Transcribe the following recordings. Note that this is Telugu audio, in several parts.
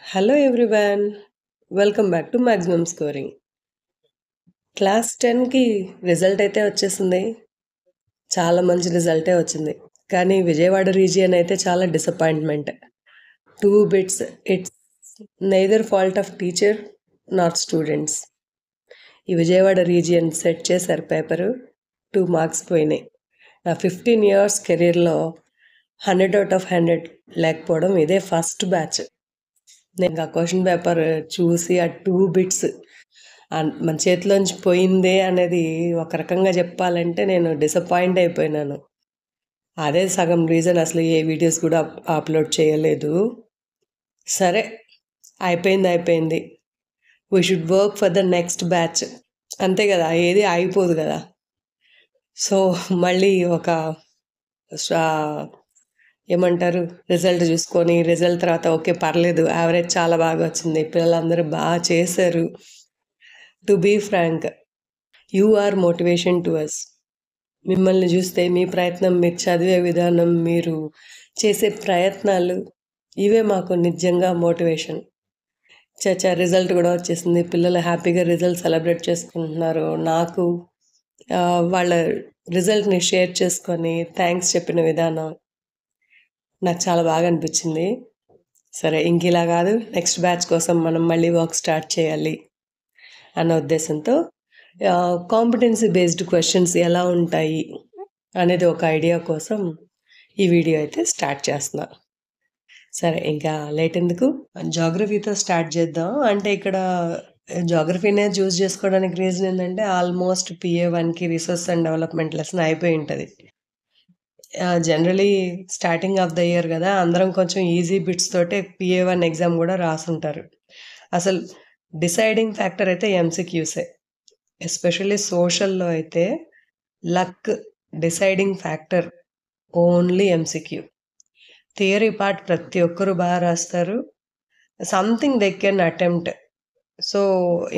Hello everyone, welcome back to Maximum Scoring. Class 10కి రిజల్ట్ అయితే వచ్చేసింది. చాలా మంచి రిజల్టే వచ్చింది. కానీ విజయవాడ రీజియన్ అయితే చాలా disappointment. 2 bits, it's neither fault of teacher not students. ఈ విజయవాడ రీజియన్ సెట్ చేశారు పేపరు, 2 మార్క్స్ పోయినాయి. నా 15 years కెరీర్లో 100 out of 100 లేకపోవడం ఇదే ఫస్ట్ బ్యాచ్. నేను ఆ క్వశ్చన్ పేపర్ చూసి ఆ 2 బిట్స్ మన చేతిలోంచి పోయిందే అనేది ఒక రకంగా చెప్పాలంటే నేను డిసప్పాయింట్ అయిపోయినాను. అదే సగం రీజన్ అసలు ఏ వీడియోస్ కూడా అప్లోడ్ చేయలేదు. సరే, అయిపోయింది. We should work for the next batch, అంతే కదా, ఏది ఆగిపోదు కదా. సో మళ్ళీ ఒక ఏమంటారు, రిజల్ట్ చూసుకొని రిజల్ట్ తర్వాత ఓకే పర్లేదు, యావరేజ్ చాలా బాగా వచ్చింది, పిల్లలందరూ బాగా చేశారు. To be frank, you are motivation to us. మిమ్మల్ని చూస్తే మీ ప్రయత్నం, మీరు చదివే విధానం, మీరు చేసే ప్రయత్నాలు, ఇవే మాకు నిజంగా మోటివేషన్. చచ్చా రిజల్ట్ కూడా వచ్చేసింది, పిల్లలు హ్యాపీగా రిజల్ట్ సెలబ్రేట్ చేసుకుంటున్నారు. నాకు వాళ్ళ రిజల్ట్ని షేర్ చేసుకొని థ్యాంక్స్ చెప్పిన విధానం నాకు చాలా బాగా అనిపించింది. సరే, ఇంక ఇలా కాదు, నెక్స్ట్ బ్యాచ్ కోసం మనం మళ్ళీ వర్క్ స్టార్ట్ చేయాలి అన్న ఉద్దేశంతో కాంపిటెన్సీ బేస్డ్ క్వశ్చన్స్ ఎలా ఉంటాయి అనేది ఒక ఐడియా కోసం ఈ వీడియో అయితే స్టార్ట్ చేస్తున్నా. సరే, ఇంకా లేట్ ఎందుకు, జాగ్రఫీతో స్టార్ట్ చేద్దాం. అంటే ఇక్కడ జాగ్రఫీనే చూస్ చేసుకోవడానికి రీజన్ ఏంటంటే ఆల్మోస్ట్ PA1కి రిసోర్స్ అండ్ డెవలప్మెంట్ లెసన్ అయిపోయి ఉంటుంది. Generally starting of the year కదా, అందరం కొంచెం ఈజీ బిట్స్ తోటే PA1 ఎగ్జామ్ కూడా రాసుంటారు. అసలు డిసైడింగ్ ఫ్యాక్టర్ అయితే MCQసే. ఎస్పెషల్లీ సోషల్లో అయితే luck deciding factor only MCQ. Theory part ప్రతి ఒక్కరు బాగా రాస్తారు, something they can attempt. So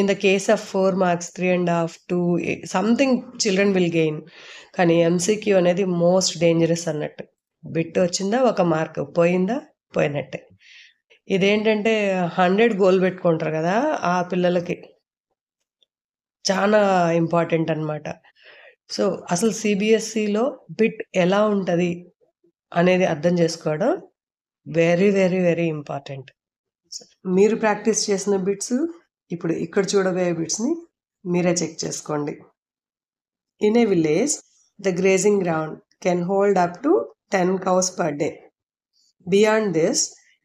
in the case of 4 marks, 3.5, 2 something children will gain. కానీ MCQ అనేది మోస్ట్ డేంజరస్ అన్నట్టు. బిట్ వచ్చిందా ఒక మార్క్, పోయిందా పోయినట్టే. ఇదేంటంటే 100 గోల్ పెట్టుకుంటారు కదా, ఆ పిల్లలకి చాలా ఇంపార్టెంట్ అనమాట. సో అసలు CBSEలో బిట్ ఎలా ఉంటుంది అనేది అర్థం చేసుకోవడం వెరీ వెరీ వెరీ ఇంపార్టెంట్. మీరు ప్రాక్టీస్ చేసిన బిట్స్ ఇప్పుడు ఇక్కడ చూడబోయే బిట్స్ని మీరే చెక్ చేసుకోండి. In a village, the grazing ground can hold up to 10 cows per day. Beyond this,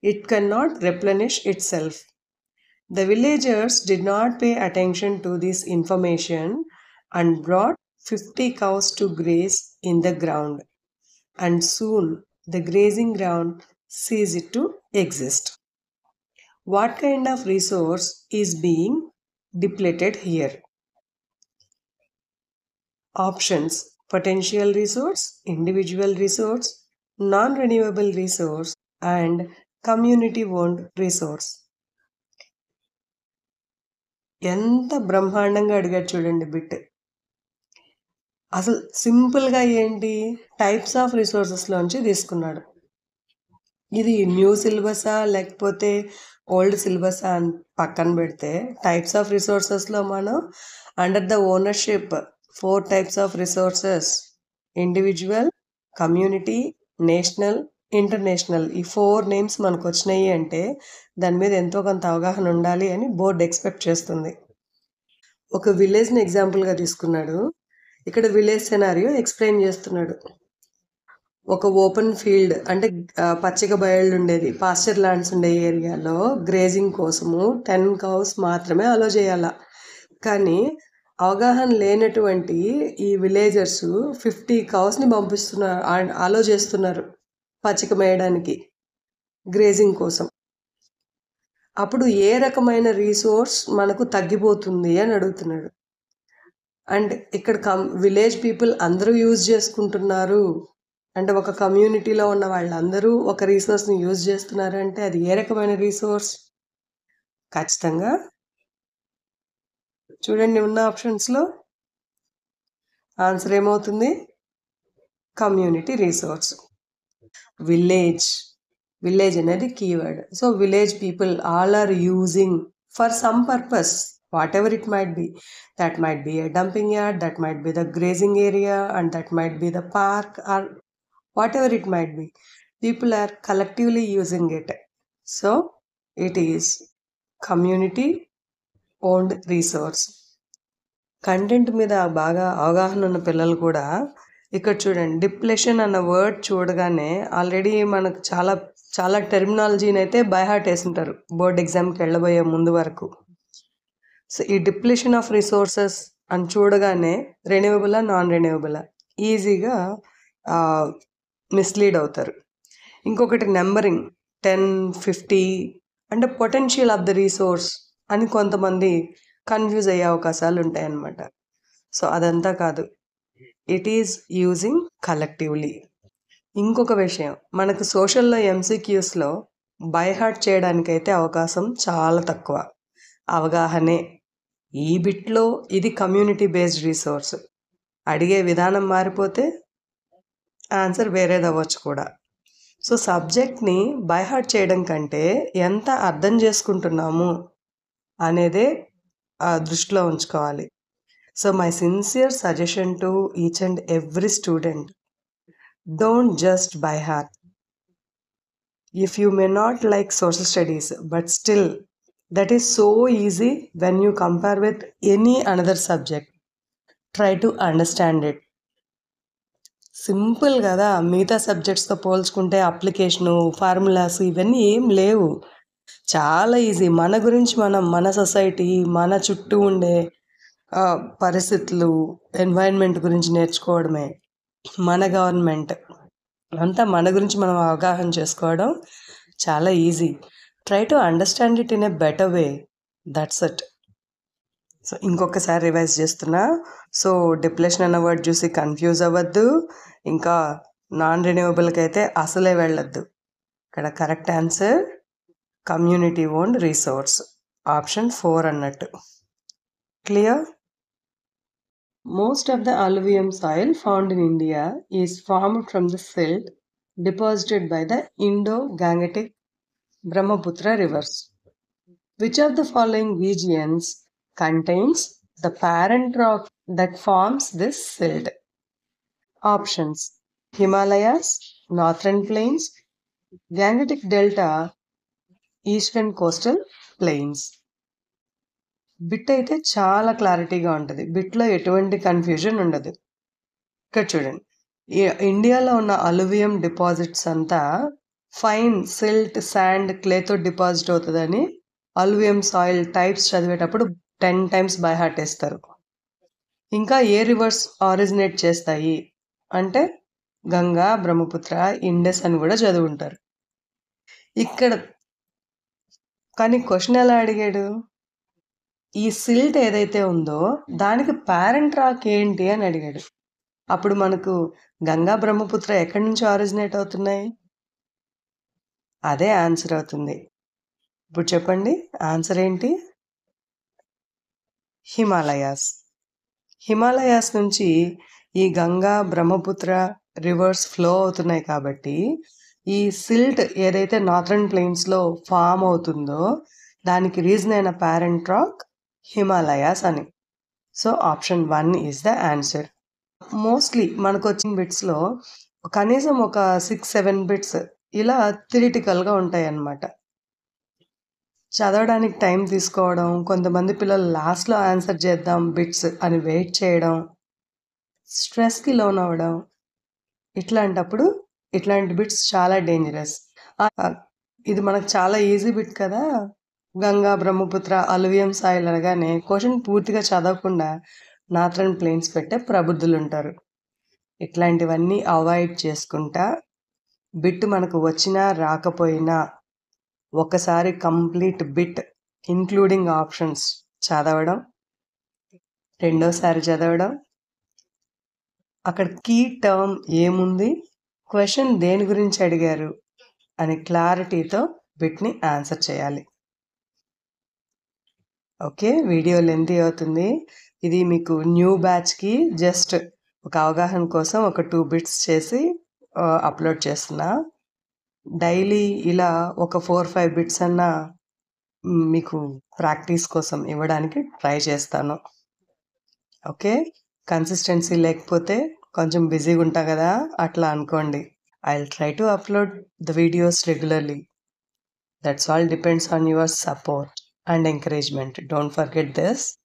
it cannot replenish itself. The villagers did not pay attention to this information and brought 50 cows to graze in the ground. And soon the grazing ground ceased to exist. What kind of resource is being depleted here? Options: potential resource, individual resource, non-renewable resource, and community-owned resource. ఎంత బ్రహ్మాండంగా అడిగాడు చూడండి బిట్. అసలు సింపుల్గా ఏంటి, టైప్స్ ఆఫ్ రిసోర్సెస్లోంచి తీసుకున్నాడు. ఇది న్యూ సిలబసా లేకపోతే ఓల్డ్ సిలబసా అని పక్కన పెడితే, టైప్స్ ఆఫ్ రిసోర్సెస్లో మనం under the ownership 4 types of resources: individual, community, national, international. ఈ 4 నేమ్స్ మనకు వచ్చినాయి అంటే దాని మీద ఎంతో కొంత అవగాహన ఉండాలి అని బోర్డు ఎక్స్పెక్ట్ చేస్తుంది. ఒక విలేజ్ని ఎగ్జాంపుల్గా తీసుకున్నాడు. ఇక్కడ విలేజ్ సెనారియో ఎక్స్ప్లెయిన్ చేస్తున్నాడు. ఒక ఓపెన్ ఫీల్డ్ అంటే పచ్చిక బయళ్ళు ఉండేది, పాస్చర్ ల్యాండ్స్ ఉండే ఏరియాలో గ్రేజింగ్ కోసము 10 cows మాత్రమే అలో చేయాల. కానీ అవగాహన లేనటువంటి ఈ విలేజర్స్ 50 cowsని పంపిస్తున్నారు, అలో చేస్తున్నారు పచ్చిక మేయడానికి, గ్రేజింగ్ కోసం. అప్పుడు ఏ రకమైన రీసోర్స్ మనకు తగ్గిపోతుంది అని అడుగుతున్నాడు. అండ్ ఇక్కడ విలేజ్ పీపుల్ అందరూ యూజ్ చేసుకుంటున్నారు అంటే, ఒక కమ్యూనిటీలో ఉన్న వాళ్ళందరూ ఒక రీసోర్స్ని యూజ్ చేస్తున్నారు అంటే అది ఏ రకమైన రీసోర్స్? ఖచ్చితంగా చూడండి ఉన్న ఆప్షన్స్లో ఆన్సర్ ఏమవుతుంది? Community resource. విలేజ్ విలేజ్ అనేది keyword. So village people all are using for some purpose, whatever it might be. That might be a dumping yard, that might be the grazing area, and that might be the park, or whatever it might be. People are collectively using it. So it is community owned resource. Content మీద బాగా అవగాహన ఉన్న పిల్లలు కూడా ఇక్కడ చూడండి, డిప్లెషన్ అన్న వర్డ్ చూడగానే ఆల్రెడీ మనకు చాలా చాలా టెర్మినాలజీని అయితే బై హార్ట్ వేసుంటారు బోర్డ్ ఎగ్జామ్కి వెళ్ళబోయే ముందు వరకు. సో ఈ డిప్లెషన్ ఆఫ్ రిసోర్సెస్ అని చూడగానే రెన్యూవబులా నాన్ రెన్యూవబులా ఈజీగా మిస్లీడ్ అవుతారు. ఇంకొకటి నెంబరింగ్ 10, 50 అంటే పొటెన్షియల్ ఆఫ్ ద రిసోర్స్ అని కొంతమంది కన్ఫ్యూజ్ అయ్యే అవకాశాలు ఉంటాయన్నమాట. సో అదంతా కాదు, ఇట్ ఈజ్ యూజింగ్ కలెక్టివ్లీ. ఇంకొక విషయం, మనకు సోషల్లో ఎంసీక్యూస్లో బై హార్ట్ చేయడానికైతే అవకాశం చాలా తక్కువ, అవగాహనే. ఈ బిట్లో ఇది కమ్యూనిటీ బేస్డ్ రిసోర్స్, అడిగే విధానం మారిపోతే ఆన్సర్ వేరేది అవ్వచ్చు కూడా. సో సబ్జెక్ట్ని బై హార్ట్ చేయడం కంటే ఎంత అర్థం చేసుకుంటున్నాము అనేదే దృష్టిలో ఉంచుకోవాలి. So my sincere suggestion to each and every student, don't just by heart. If you may not like social studies, but still that is so easy when you compare with any another subject. Try to understand it. Simple కదా, మిగతా సబ్జెక్ట్స్తో పోల్చుకుంటే అప్లికేషను, ఫార్ములాస్ ఇవన్నీ ఏం లేవు, చాలా ఈజీ. మన గురించి మనం, మన సొసైటీ, మన చుట్టూ ఉండే పరిస్థితులు, ఎన్వైరన్మెంట్ గురించి నేర్చుకోవడమే. మన గవర్నమెంట్ అంతా మన గురించి మనం అవగాహన చేసుకోవడం చాలా easy. Try to understand it in a better way, that's it. So ఇంకొకసారి రివైజ్ చేస్తున్నా. సో డిప్లెషన్ అన్న వర్డ్ చూసి కన్ఫ్యూజ్ అవ్వద్దు, ఇంకా నాన్ రెన్యూవబుల్కి అయితే అసలే వెళ్ళొద్దు. ఇక్కడ correct answer community owned resource, option 4 అన్నట్టు. Clear? Most of the alluvium soil found in India is formed from the silt deposited by the Indo-Gangetic Brahmaputra rivers. Which of the following regions contains the parent rock that forms this silt? Options: Himalayas, Northern Plains, Gangetic Delta, Eastern Coastal Plains. Bit అయితే చాలా క్లారిటీగా ఉంటుంది, బిట్లో ఎటువంటి కన్ఫ్యూజన్ ఉండదు. ఇక్కడ చూడండి, ఇండియాలో ఉన్న అలువియం డిపాజిట్స్ అంతా ఫైన్ సిల్ట్, శాండ్, క్లేతో డిపాజిట్ అవుతుందని అలువియం సాయిల్ టైప్స్ చదివేటప్పుడు 10 times బై హార్ట్ వేస్తారు. ఇంకా ఏ రివర్స్ ఆరిజినేట్ చేస్తాయి అంటే గంగా, బ్రహ్మపుత్ర, ఇండస్ అని కూడా చదువుంటారు. ఇక్కడ కానీ క్వశ్చన్ ఎలా అడిగాడు, ఈ సిల్ట్ ఏదైతే ఉందో దానికి పేరెంట్ రాక్ ఏంటి అని అడిగాడు. అప్పుడు మనకు గంగా, బ్రహ్మపుత్ర ఎక్కడి నుంచి ఆరిజినేట్ అవుతున్నాయి, అదే ఆన్సర్ అవుతుంది. ఇప్పుడు చెప్పండి ఆన్సర్ ఏంటి? హిమాలయాస్. హిమాలయాస్ నుంచి ఈ గంగా, బ్రహ్మపుత్ర రివర్స్ ఫ్లో అవుతున్నాయి కాబట్టి ఈ సిల్ట్ ఏదైతే నార్థర్న్ ప్లెయిన్స్లో ఫామ్ అవుతుందో దానికి రీజన్ అయిన పేరెంట్ రాక్ హిమాలయాస్ అని. So option 1 is the answer. Mostly మనకు వచ్చిన బిట్స్లో కనీసం ఒక 6-7 బిట్స్ ఇలా థియరిటికల్గా ఉంటాయి అన్నమాట. చదవడానికి టైం తీసుకోవడం, కొంతమంది పిల్లలు లాస్ట్లో ఆన్సర్ చేద్దాం బిట్స్ అని వెయిట్ చేయడం, స్ట్రెస్కి లోన్ అవ్వడం, ఇట్లాంటప్పుడు ఇట్లాంటి బిట్స్ చాలా డేంజరస్. ఇది మనకు చాలా ఈజీ బిట్ కదా, గంగా, బ్రహ్మపుత్ర, అలువియం సాయిల్ అనగానే క్వశ్చన్ పూర్తిగా చదవకుండా నార్థర్న్ ప్లెయిన్స్ పెట్టే ప్రబుద్ధులు ఉంటారు. ఇట్లాంటివన్నీ అవాయిడ్ చేసుకుంటా బిట్ మనకు వచ్చినా రాకపోయినా ఒకసారి కంప్లీట్ బిట్ ఇంక్లూడింగ్ ఆప్షన్స్ చదవడం, రెండోసారి చదవడం, అక్కడ కీ టర్మ్ ఏముంది, క్వశ్చన్ దేని గురించి అడిగారు అని క్లారిటీతో బిట్ని ఆన్సర్ చేయాలి. ఓకే, వీడియో లెంతీ అవుతుంది. ఇది మీకు న్యూ బ్యాచ్కి జస్ట్ ఒక అవగాహన కోసం ఒక 2 బిట్స్ చేసి అప్లోడ్ చేస్తున్నా. డైలీ ఇలా ఒక 4-5 బిట్స్ అన్నా మీకు ప్రాక్టీస్ కోసం ఇవ్వడానికి ట్రై చేస్తాను. ఓకే. కన్సిస్టెన్సీ లేకపోతే కొంచెం బిజీగా ఉంటా కదా, అట్లా అనుకోండి. I'll try to upload the videos regularly. That's all depends on your support and encouragement. Don't forget this.